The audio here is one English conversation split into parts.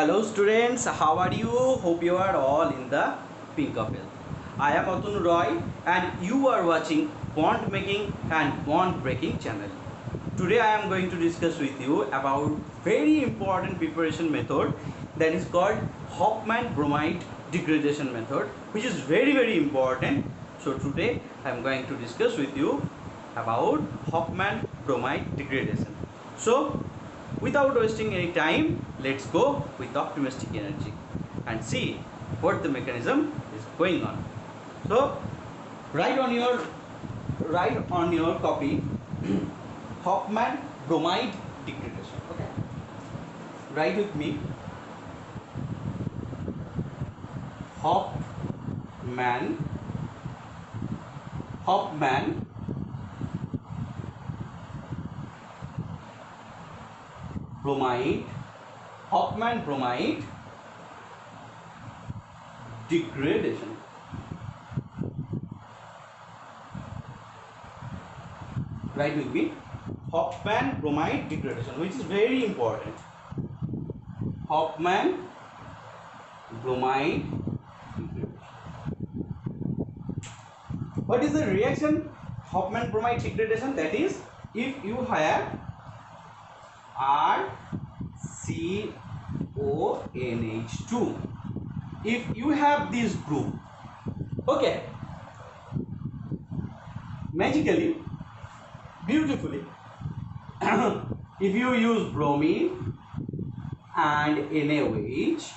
Hello students, how are you? Hope you are all in the pink of health. I am Atun Roy and you are watching bond making and bond breaking channel. Today I am going to discuss with you about very important preparation method that is called Hofmann bromide degradation method, which is very important. So today I am going to discuss with you about Hofmann bromide degradation. So without wasting any time, let's go with optimistic energy and see what the mechanism is going on. So write on your copy Hofmann bromide degradation. Okay, write with me Hofmann Hofmann bromide Hofmann bromide degradation. Write with me Hofmann bromide degradation, which is very important. Hofmann bromide degradation. What is the reaction Hofmann bromide degradation? That is, if you have RCONH2, if you have this group, okay, magically, beautifully, if you use bromine and NaOH,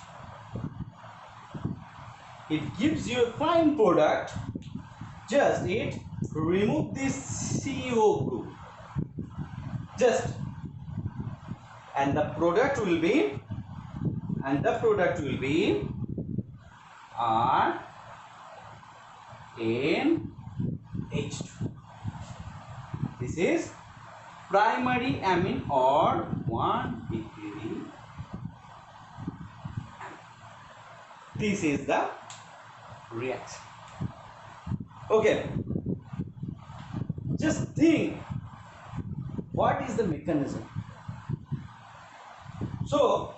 it gives you a fine product. Just it remove this CO group, just, and the product will be RNH2. This is primary amine or 1-degree. This is the reaction. Okay, just think, what is the mechanism? So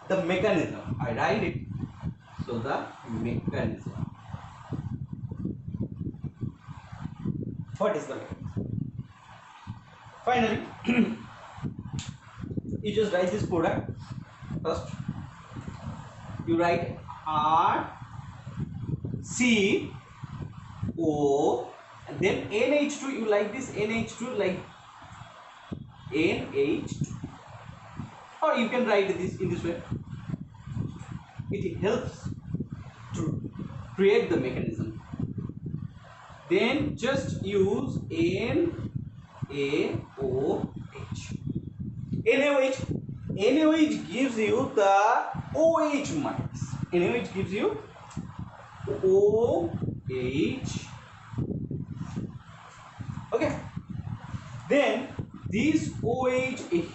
the mechanism, I write it. So the mechanism, what is the mechanism? Finally, you just write this product. First you write RCO and then NH2. You like this NH2, like NH2, or you can write this in this way. It helps to create the mechanism. Then just use NaOH. NaOH gives you the OH minus. NaOH gives you OH. Okay. Then this OH hit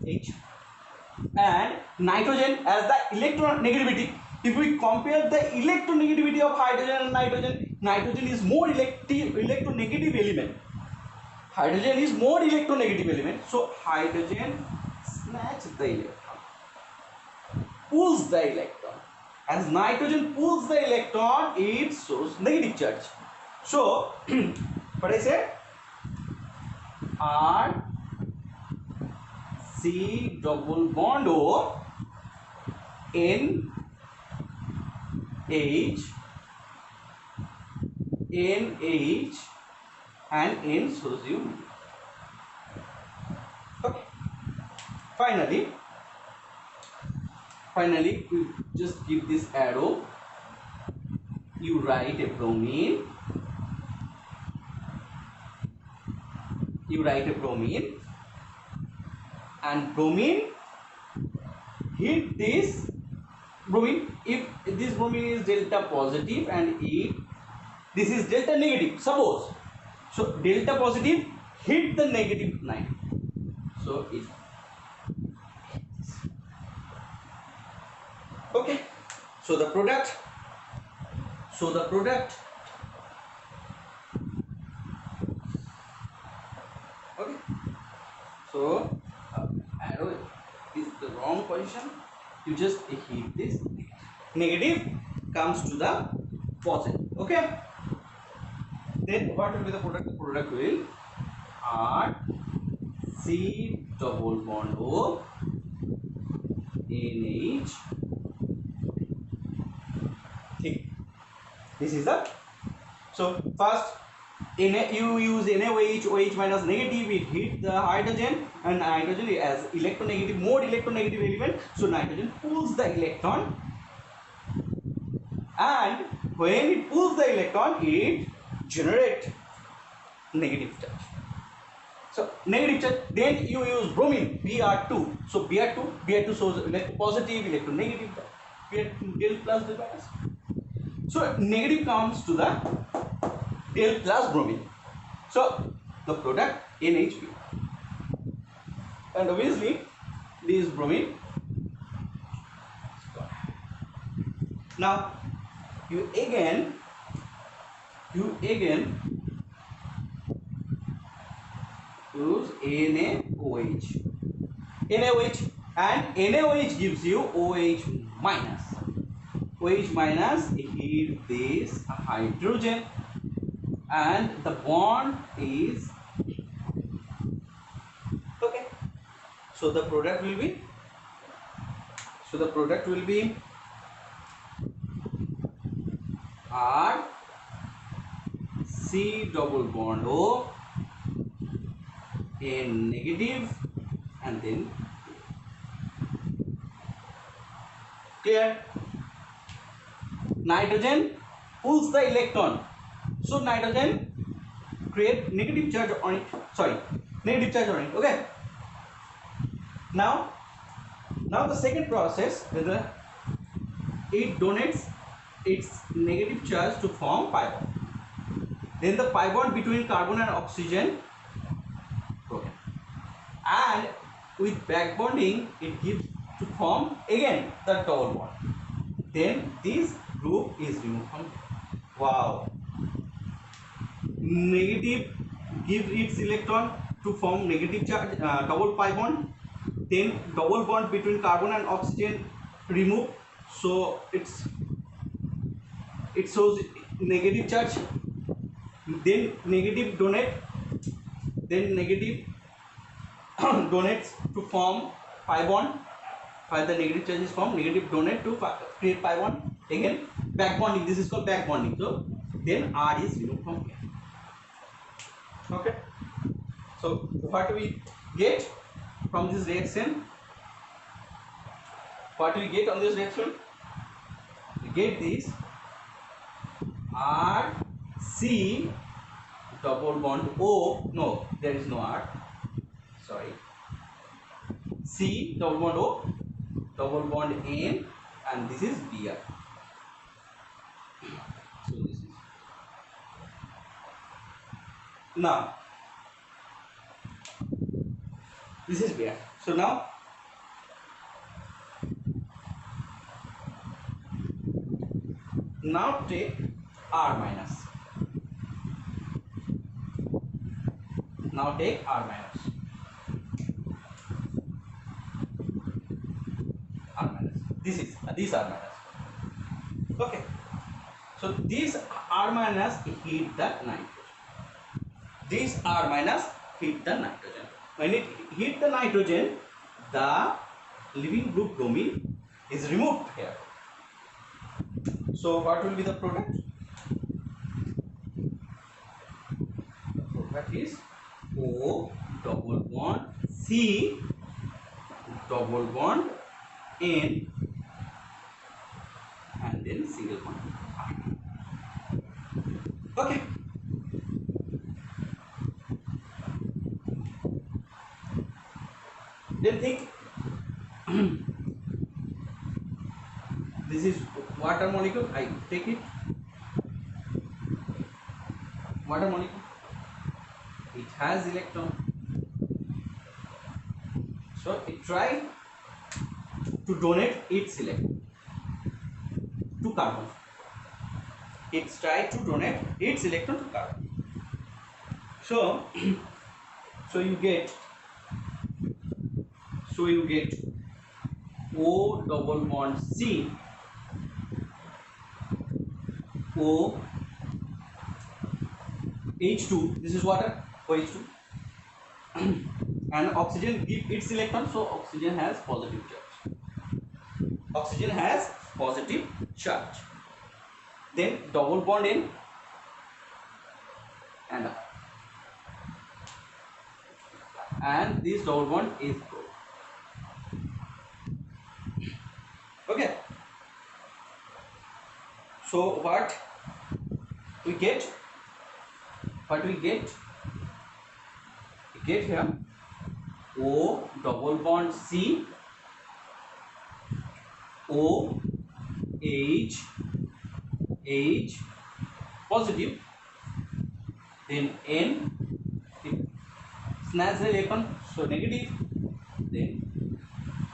H and nitrogen as the electronegativity. If we compare the electronegativity of hydrogen and nitrogen, nitrogen is more electronegative element. Hydrogen is more electronegative element. So hydrogen snatches the electron, pulls the electron. As nitrogen pulls the electron, it shows negative charge. So what I said, R C double bond O N H and N shows you. Okay. Finally, you just give this arrow. You write a bromine. And bromine hit this bromine. If this bromine is delta positive and if this is delta negative, suppose, so delta positive hit the negative 9, so it, okay. So the product okay, so arrow position, you just heat this negative comes to the positive. Okay, then what will be the product? The product will R C double bond O NH. Okay. This is the, so first you use NaOH, OH minus negative, it hit the hydrogen, and hydrogen as electronegative, more electronegative element, so nitrogen pulls the electron, and when it pulls the electron it generates negative charge. So negative charge, then you use bromine Br2, so Br2 shows positive, electronegative, Br2 del plus del minus, so negative comes to the del plus bromine, so the product NHP, and obviously this bromine. Now you again use NaOH, and NaOH gives you OH minus. OH minus hit this hydrogen, and the bond is okay. So the product will be R C double bond O N negative, and then clear. Nitrogen pulls the electron, so nitrogen create negative charge on it. Okay. Now the second process is it donates its negative charge to form pi bond. Then the pi bond between carbon and oxygen broken, and with back bonding it gives to form again the double bond. Then this group is removed from here. Wow. Negative gives its electron to form negative charge, double pi bond. Then double bond between carbon and oxygen removed, so it shows negative charge. Then negative donate, then negative donates to form pi bond. While the negative charge is formed, negative donate to create pi bond. Again back bonding, this is called back bonding. So then R is removed from here. Okay, so what we get from this reaction? What we get on this reaction? We get this R C double bond O. No, there is no R. Sorry. C double bond O, double bond N, and this is Br. So this is now. This is Br. So now take R minus. Now take R minus. This R minus. Okay. So this R minus hit the nitrogen. This R minus hit the nitrogen. When it hit the nitrogen, the leaving group bromine is removed here. So what will be the product? The product is O double bond C double bond N, and then single bond R. Okay. Then think this is water molecule. I take it. Water molecule. It has electron. So it tries to donate its electron to carbon. It tries to donate its electron to carbon. So you get O double bond C, O H2, this is water, OH2, and oxygen give its electron, so oxygen has positive charge. Oxygen has positive charge. Then double bond N and R, and this double bond is broken. Okay. So what we get? What we get? We get here O double bond C, O H positive, then N, it snatch the electron, so negative, then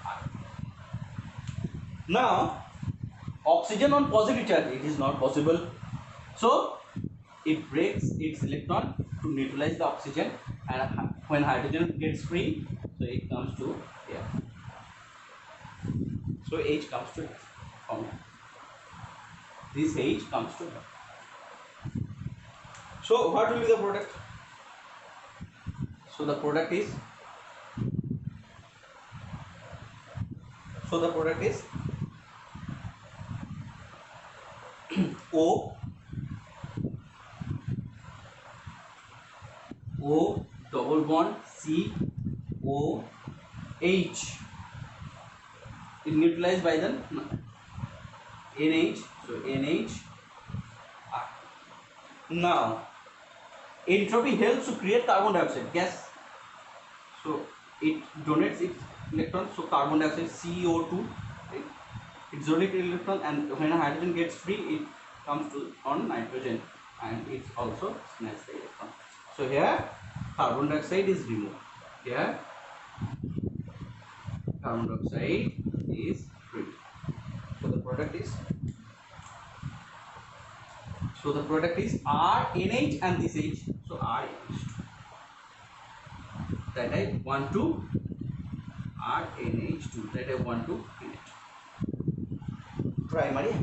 R. Now oxygen on positive charge, it is not possible, so it breaks its electron to neutralize the oxygen, and when hydrogen gets free, so it comes to here, so H comes to here from here. This H comes to here. So what will be the product? So the product is O double bond C O H, it neutralized by the NH, so NH R. Now entropy helps to create carbon dioxide gas, so it donates its electron, so carbon dioxide CO2, right? It donates electron, and when a hydrogen gets free, it comes to on nitrogen, and it also snatches the electron. So here carbon dioxide is removed. Here carbon dioxide is free. So the product is RNH and this H, so RNH2. That I want to RNH2, that I want to in it. Primary.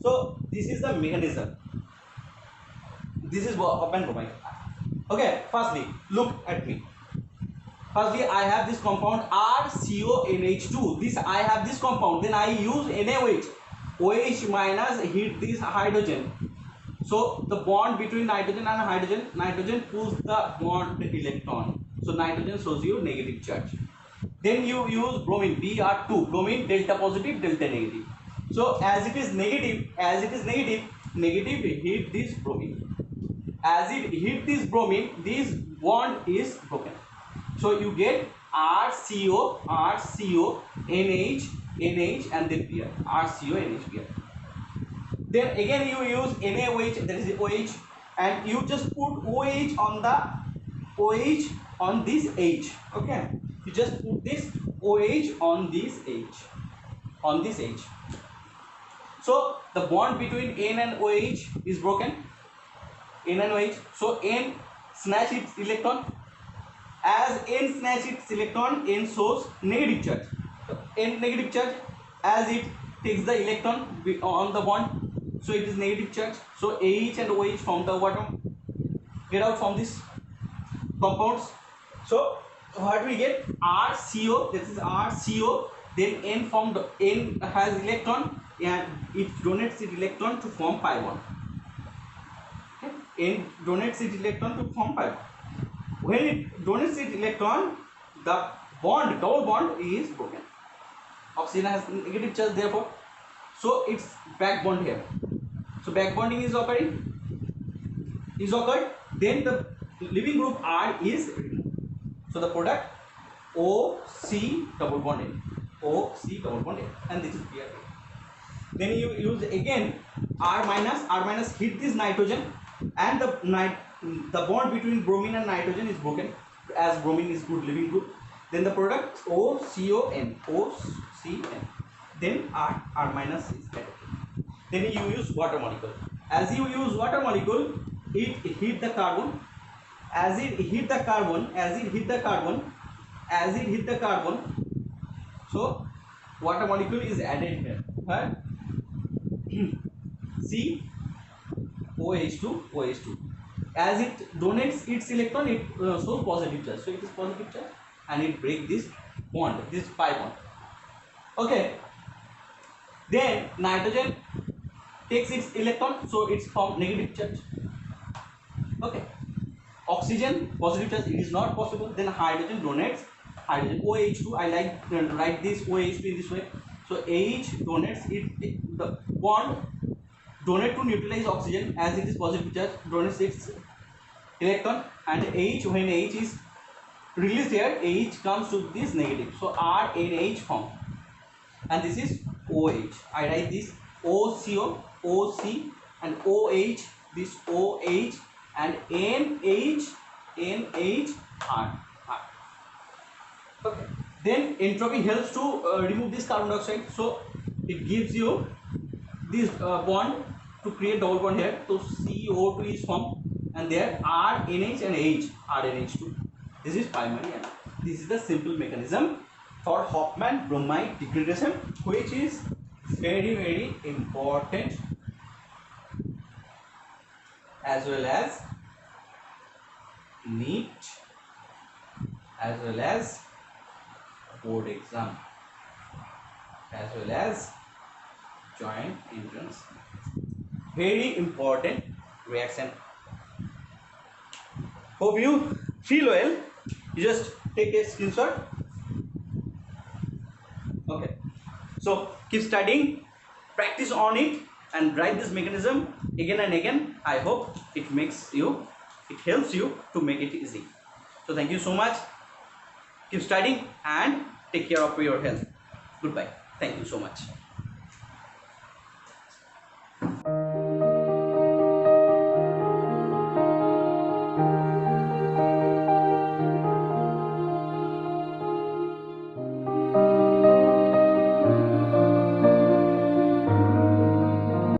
So this is the mechanism. This is what open provide. Okay, firstly, look at me. Firstly, I have this compound RCONH2. This I have this compound. Then I use NaOH. OH minus hit this hydrogen. So the bond between nitrogen and nitrogen pulls the bond electron. So nitrogen shows you negative charge. Then you use bromine, Br2, bromine delta positive, delta negative. So as it is negative, negative hit this bromine. As it hit this bromine, this bond is broken. So you get RCO, NH, and then Br, RCO, NH, Br. Then again you use NaOH, that is OH, and you just put OH on this H. Okay, you just put this OH on this H, So the bond between N and OH is broken. N and OH. So N snatch its electron. As N snatch its electron, N shows negative charge. So N negative charge, as it takes the electron on the bond, so it is negative charge. So H and OH from the bottom get out from this compounds. So what we get? RCO. This is RCO. Then N formed. N has electron and it donates its electron to form pi bond. Okay. N donates its electron to form pi bond. When it donates its electron, the bond, double bond, is broken. Oxygen has negative charge, therefore, so it's back bond here. So back bonding is occurred. Then the leaving group R is removed. So the product OC double bond N, and this is here. Then you use again R minus hit this nitrogen, and the bond between bromine and nitrogen is broken, as bromine is good leaving group. Then the product OCN, then R minus is added. Then you use water molecule. As you use water molecule, it hit the carbon. As it hit the carbon, so water molecule is added here. Right? COH2 OH2. As it donates its electron, it shows positive charge. So it is positive charge, and it breaks this bond, this pi bond. Okay. Then nitrogen takes its electron, so it's from negative charge. Okay. Oxygen positive charge, it is not possible. Then hydrogen donates hydrogen OH2. I like to write this OH2 in this way. So H donates it the bond donate to neutralize oxygen, as it is positive charge, donates its electron, and H, when H is released here, H comes to this negative, so RNH form, and this is OH. I write this OCO, OC, and OH, this OH, and NH, R. Okay. Then entropy helps to remove this carbon dioxide, so it gives you this bond to create double bond here. So CO2 is formed, and there RNH and H, RNH2. This is primary, and this is the simple mechanism for Hofmann bromide degradation, which is very important as well as NEET, as well as board exam, as well as joint entrance. Very important reaction. Hope you feel well. You just take a screenshot. Okay. So keep studying, practice on it, and write this mechanism again and again. I hope it helps you to make it easy. So thank you so much. Keep studying and take care of your health. Goodbye. Thank you so much.